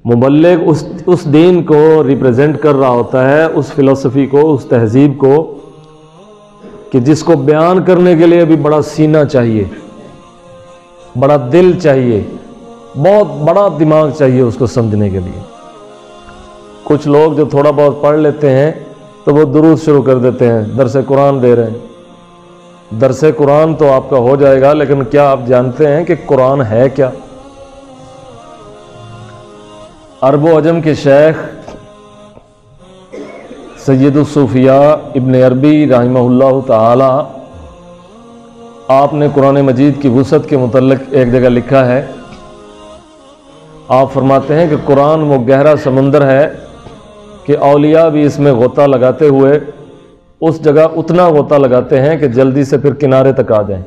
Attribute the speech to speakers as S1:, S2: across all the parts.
S1: مبلغ اس دین کو ریپریزنٹ کر رہا ہوتا ہے، اس فلسفی کو، اس تہذیب کو، کہ جس کو بیان کرنے کے لیے بھی بڑا سینہ چاہیے، بڑا دل چاہیے، بہت بڑا دماغ چاہیے اس کو سمجھنے کے لیے۔ کچھ لوگ جو تھوڑا بہت پڑھ لیتے ہیں تو وہ درود شروع کر دیتے ہیں، درس قرآن دے رہے ہیں۔ درس قرآن تو آپ کا ہو جائے گا، لیکن کیا آپ جانتے ہیں کہ قرآن ہے کیا؟ عرب و عجم کے شیخ سید الصوفیاء ابن عربی رحمہ اللہ تعالی، آپ نے قرآن مجید کی وسعت کے متعلق ایک جگہ لکھا ہے، آپ فرماتے ہیں کہ قرآن وہ گہرا سمندر ہے کہ اولیاء بھی اس میں غوطہ لگاتے ہوئے اس جگہ اتنا غوطہ لگاتے ہیں کہ جلدی سے پھر کنارے تک آ جائیں،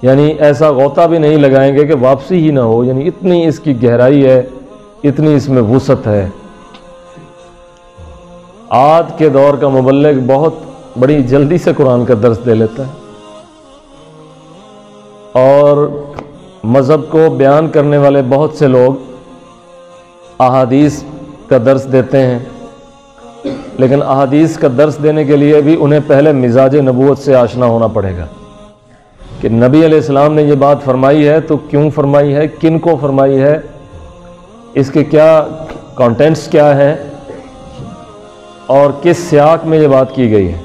S1: یعنی ایسا غوطہ بھی نہیں لگائیں گے کہ واپسی ہی نہ ہو، یعنی اتنی اس کی گہرائی ہے، اتنی اس میں وسعت ہے۔ آج کے دور کا مبلغ بہت بڑی جلدی سے قرآن کا درس دے لیتا ہے، اور مذہب کو بیان کرنے والے بہت سے لوگ احادیث کا درس دیتے ہیں، لیکن احادیث کا درس دینے کے لیے بھی انہیں پہلے مزاج نبوت سے آشنا ہونا پڑے گا کہ نبی علیہ السلام نے یہ بات فرمائی ہے تو کیوں فرمائی ہے، کن کو فرمائی ہے، اس کے کیا کانٹینٹس کیا ہیں، اور کس سیاق میں یہ بات کی گئی ہے۔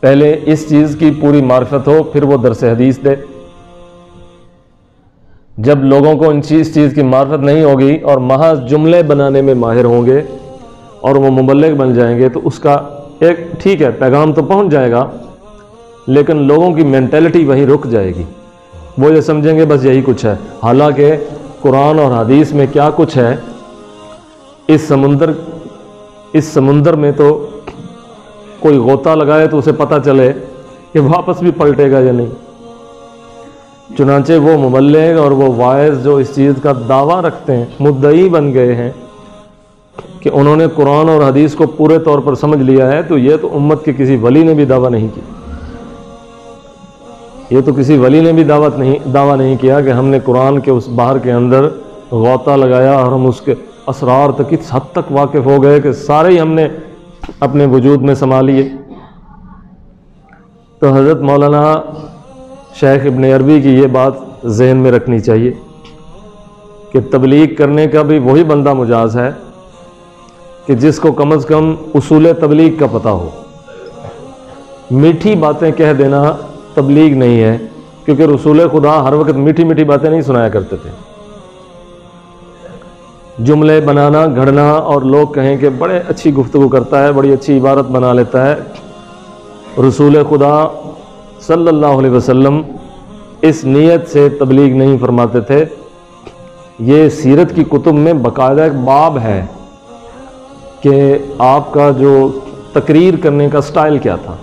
S1: پہلے اس چیز کی پوری معرفت ہو، پھر وہ درس حدیث دے۔ جب لوگوں کو اس چیز کی معرفت نہیں ہوگی اور محض جملے بنانے میں ماہر ہوں گے اور وہ مبلغ بن جائیں گے تو اس کا ایک ٹھیک ہے پیغام تو پہنچ جائے گا، لیکن لوگوں کی مینٹلٹی وہیں رک جائے گی، وہ یہ سمجھیں گے بس یہی کچھ ہے، حالانکہ قرآن اور حدیث میں کیا کچھ ہے، اس سمندر میں تو کوئی غوطہ لگائے تو اسے پتہ چلے کہ واپس بھی پلٹے گا یا نہیں۔ چنانچہ وہ مبلغ اور وہ واعظ جو اس چیز کا دعویٰ رکھتے ہیں، مدعی بن گئے ہیں کہ انہوں نے قرآن اور حدیث کو پورے طور پر سمجھ لیا ہے، تو یہ تو امت کے کسی ولی نے بھی دعویٰ نہیں کیا، یہ تو کسی ولی نے بھی دعویٰ نہیں کیا کہ ہم نے قرآن کے اس بحر کے اندر غوطہ لگایا اور ہم اس کے اسرار تک اس حد تک واقف ہو گئے کہ سارے ہی ہم نے اپنے وجود میں سما لیے۔ تو حضرت مولانا شیخ ابن عربی کی یہ بات ذہن میں رکھنی چاہیے کہ تبلیغ کرنے کا بھی وہی بندہ مجاز ہے کہ جس کو کم از کم اصول تبلیغ کا پتہ ہو۔ میٹھی باتیں کہہ دینا تبلیغ نہیں ہے، کیونکہ رسول خدا ہر وقت میٹھی میٹھی باتیں نہیں سنایا کرتے تھے۔ جملے بنانا، گھڑنا اور لوگ کہیں کہ بڑے اچھی گفتگو کرتا ہے، بڑی اچھی عبارت بنا لیتا ہے، رسول خدا صلی اللہ علیہ وسلم اس نیت سے تبلیغ نہیں فرماتے تھے۔ یہ سیرت کی کتب میں باقاعدہ ایک باب ہے کہ آپ کا جو تقریر کرنے کا سٹائل کیا تھا،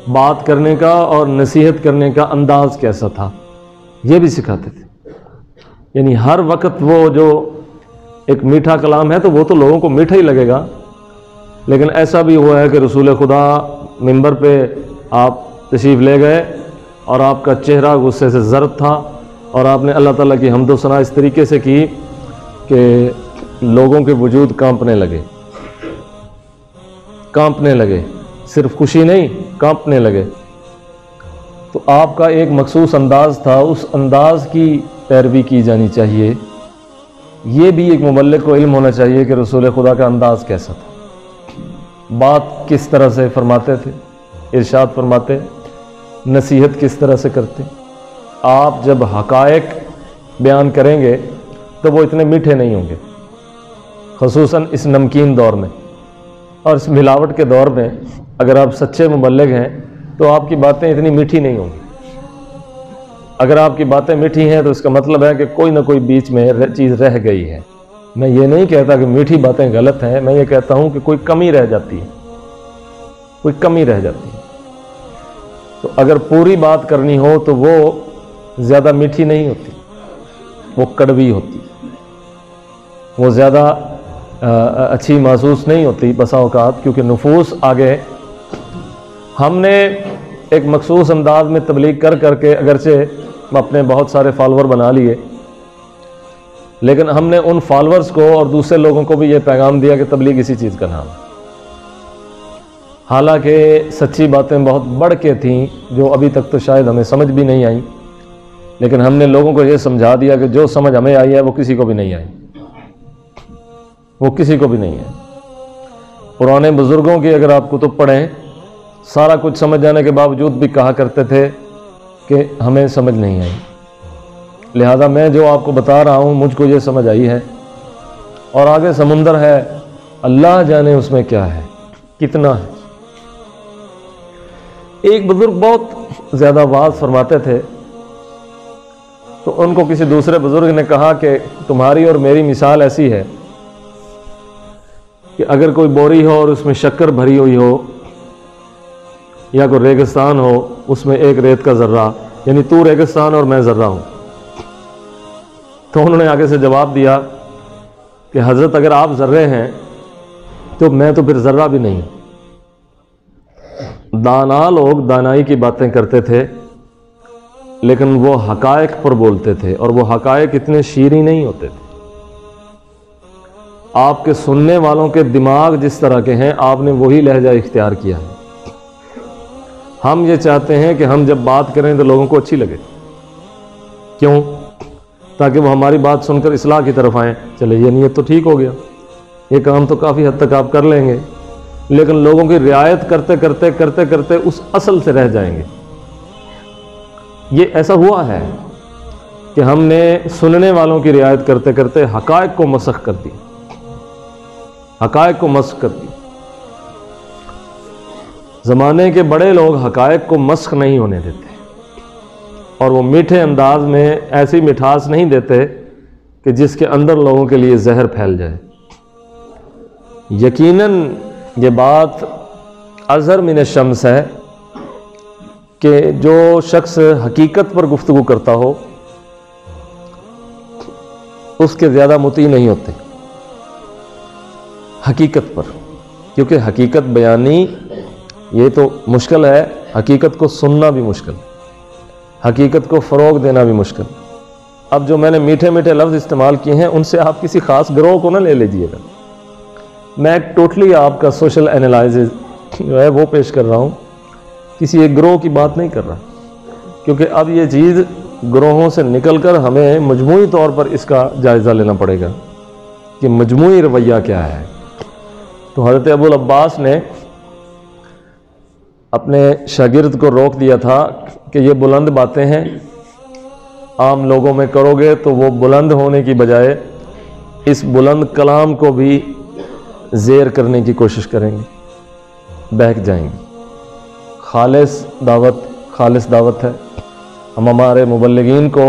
S1: بات کرنے کا اور نصیحت کرنے کا انداز کیسا تھا، یہ بھی سکھاتے تھے۔ یعنی ہر وقت وہ جو ایک میٹھا کلام ہے تو وہ تو لوگوں کو میٹھا ہی لگے گا، لیکن ایسا بھی ہوا ہے کہ رسول خدا منبر پہ آپ تشریف لے گئے اور آپ کا چہرہ غصے سے زرد تھا، اور آپ نے اللہ تعالیٰ کی حمد و ثنا اس طریقے سے کی کہ لوگوں کے وجود کانپنے لگے، صرف خوشی نہیں، کانپنے لگے۔ تو آپ کا ایک مخصوص انداز تھا، اس انداز کی پیروی کی جانی چاہیے۔ یہ بھی ایک مبلغ کو علم ہونا چاہیے کہ رسول خدا کا انداز کیسا تھا، بات کس طرح سے فرماتے تھے، ارشاد فرماتے، نصیحت کس طرح سے کرتے۔ آپ جب حقائق بیان کریں گے تو وہ اتنے میٹھے نہیں ہوں گے، خصوصاً اس نمکین دور میں اور اس ملاوٹ کے دور میں۔ اگر آپ سچے مبلغ ہیں تو آپ کی باتیں اتنی میٹھی نہیں ہوں گی۔ اگر آپ کی باتیں میٹھی ہیں تو اس کا مطلب ہے کہ کوئی نہ کوئی بیچ میں چیز رہ گئی ہے۔ میں یہ نہیں کہتا کہ میٹھی باتیں غلط ہیں، میں یہ کہتا ہوں کہ کوئی کمی رہ جاتی ہے، کوئی کمی رہ جاتی ہے۔ تو اگر پوری بات کرنی ہو تو وہ زیادہ میٹھی نہیں ہوتی، وہ کڑوی ہوتی، وہ زیادہ اچھی محسوس نہیں ہوتی بسا اوقات، کیونکہ نفوس آگے ہم نے ایک مخصوص انداز میں تبلیغ کر کے اگرچہ اپنے بہت سارے فالوور بنا لیے، لیکن ہم نے ان فالورز کو اور دوسرے لوگوں کو بھی یہ پیغام دیا کہ تبلیغ اسی چیز کا نام ہے، حالانکہ سچی باتیں بہت بڑھ کے تھیں جو ابھی تک تو شاید ہمیں سمجھ بھی نہیں آئیں، لیکن ہم نے لوگوں کو یہ سمجھا دیا کہ جو سمجھ ہمیں آئی ہے وہ کسی کو بھی نہیں آئی، وہ کسی کو بھی نہیں ہے۔ پرانے بزرگوں کی اگر آپ کتب پڑھیں، سارا کچھ سمجھ جانے کے باوجود بھی کہا کرتے تھے کہ ہمیں سمجھ نہیں آئی، لہذا میں جو آپ کو بتا رہا ہوں مجھ کو یہ سمجھ آئی ہے، اور آگے سمندر ہے، اللہ جانے اس میں کیا ہے، کتنا ہے۔ ایک بزرگ بہت زیادہ واعظ فرماتے تھے، تو ان کو کسی دوسرے بزرگ نے کہا کہ تمہاری اور میری مثال ایسی ہے کہ اگر کوئی بوری ہو اور اس میں شکر بھری ہوئی ہو، یا کوئی ریگستان ہو، اس میں ایک ریت کا ذرہ، یعنی تو ریگستان اور میں ذرہ ہوں۔ تو انہوں نے آگے سے جواب دیا کہ حضرت اگر آپ ذرے ہیں تو میں تو پھر ذرہ بھی نہیں۔ دانا لوگ دانائی کی باتیں کرتے تھے، لیکن وہ حقائق پر بولتے تھے، اور وہ حقائق اتنے شیریں نہیں ہوتے تھے۔ آپ کے سننے والوں کے دماغ جس طرح کے ہیں، آپ نے وہی لہجہ اختیار کیا ہے۔ ہم یہ چاہتے ہیں کہ ہم جب بات کریں تو لوگوں کو اچھی لگے، کیوں؟ تاکہ وہ ہماری بات سن کر اصلاح کی طرف آئیں، چلے یہ نیت تو ٹھیک ہو گیا، یہ کام تو کافی حد تک آپ کر لیں گے، لیکن لوگوں کی رعایت کرتے کرتے کرتے کرتے اس اصل سے رہ جائیں گے۔ یہ ایسا ہوا ہے کہ ہم نے سننے والوں کی رعایت کرتے کرتے حقائق کو مسخ کر دی، حقائق کو مسخ کر دی۔ زمانے کے بڑے لوگ حقائق کو مسخ نہیں ہونے دیتے، اور وہ میٹھے انداز میں ایسی مٹھاس نہیں دیتے کہ جس کے اندر لوگوں کے لیے زہر پھیل جائے۔ یقیناً یہ بات ازہر من الشمس ہے کہ جو شخص حقیقت پر گفتگو کرتا ہو اس کے زیادہ مطیع نہیں ہوتے حقیقت پر، کیونکہ حقیقت بیانی یہ تو مشکل ہے، حقیقت کو سننا بھی مشکل، حقیقت کو فروغ دینا بھی مشکل۔ اب جو میں نے میٹھے میٹھے لفظ استعمال کیے ہیں ان سے آپ کسی خاص گروہ کو نہ لے لیجئے گا، میں ٹوٹلی آپ کا سوشل انالائزز جو ہے وہ پیش کر رہا ہوں، کسی ایک گروہ کی بات نہیں کر رہا، کیونکہ اب یہ چیز گروہوں سے نکل کر ہمیں مجموعی طور پر اس کا جائزہ لینا پڑے گا کہ مجموعی رویہ کیا ہے۔ تو حضرت ابو العباس نے اپنے شاگرد کو روک دیا تھا کہ یہ بلند باتیں ہیں، عام لوگوں میں کرو گے تو وہ بلند ہونے کی بجائے اس بلند کلام کو بھی زیر کرنے کی کوشش کریں گے، بہک جائیں گے۔ خالص دعوت ہے۔ ہم ہمارے مبلغین کو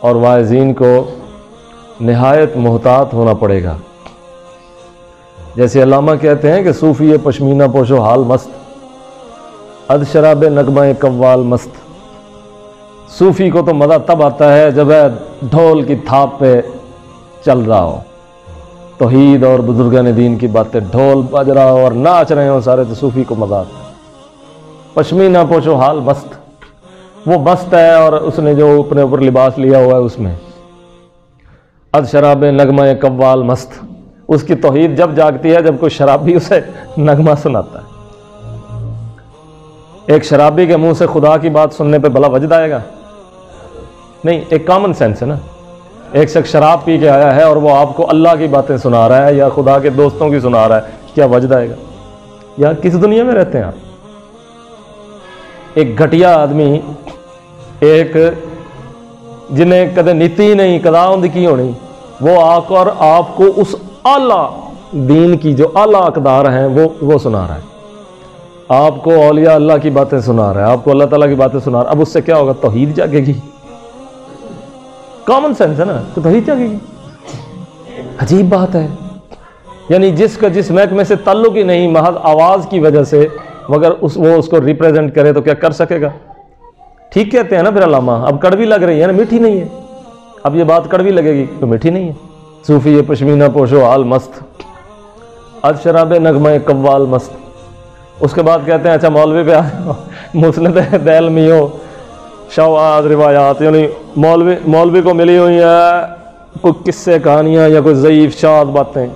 S1: اور واعظین کو نہایت محتاط ہونا پڑے گا۔ جیسے علامہ کہتے ہیں کہ صوفی پشمینہ پوشو حال مست، اد شراب نغمہ قوال مست۔ صوفی کو تو مزہ تب آتا ہے جب ہے ڈھول کی تھاپ پہ چل رہا ہو، توحید اور بزرگان دین کی باتیں، ڈھول بج رہا ہو اور ناچ رہے ہوں سارے، تو صوفی کو مزہ آتا ہے۔ پشمینہ پوشو حال مست، وہ مست ہے اور اس نے جو اپنے اوپر لباس لیا ہوا ہے اس میں۔ اد شراب نغمہ قوال مست، اس کی توحید جب جاگتی ہے جب کوئی شرابی اسے نغمہ سناتا ہے۔ ایک شرابی کے منہ سے خدا کی بات سننے پہ بھلا وجد آئے گا؟ نہیں، ایک کامن سینس ہے نا۔ ایک شخص شراب پی کے آیا ہے اور وہ آپ کو اللہ کی باتیں سنا رہا ہے یا خدا کے دوستوں کی سنا رہا ہے، کیا وجد آئے گا؟ یا کس دنیا میں رہتے ہیں آپ؟ ایک گھٹیا آدمی، ایک جنہیں کدے نیتی نہیں کدا کی ہونی، وہ آ کر آپ کو اس اعلیٰ دین کی جو اعلیٰ اقدار ہیں وہ سنا رہا ہے، آپ کو اولیاء اللہ کی باتیں سنا رہا ہے، آپ کو اللہ تعالیٰ کی باتیں سنا رہا ہے۔ اب اس سے کیا ہوگا؟ توحید جاگے گی۔ کامن سینس ہے نا، تو توحید جاگے گی۔ عجیب بات ہے، یعنی جس کا جس محکمے سے تعلق ہی نہیں، محض آواز کی وجہ سے مگر وہ اس کو ریپریزنٹ کرے تو کیا کر سکے گا؟ ٹھیک کہتے ہیں نا پھر علامہ، اب کڑوی لگ رہی ہے نا، میٹھی نہیں ہے۔ اب یہ بات کڑوی لگے گی تو میٹھی نہیں ہے۔ صوفی پشمینہ پوشو حال مست، اد شراب نغمہ قوال مست۔ اس کے بعد کہتے ہیں اچھا مولوی پہ مسند دہلمیوں شواذ روایات، یعنی مولوی کو ملی ہوئی ہے کوئی قصے کہانیاں یا کوئی ضعیف شاد باتیں،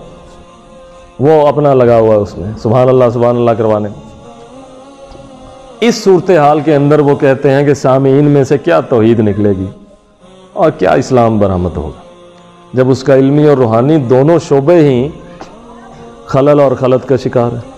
S1: وہ اپنا لگا ہوا ہے اس میں سبحان اللہ کروانے۔ اس صورتحال کے اندر وہ کہتے ہیں کہ سامعین میں سے کیا توحید نکلے گی اور کیا اسلام برآمد ہوگا جب اس کا علمی اور روحانی دونوں شعبے ہی خلل اور خلط کا شکار ہے۔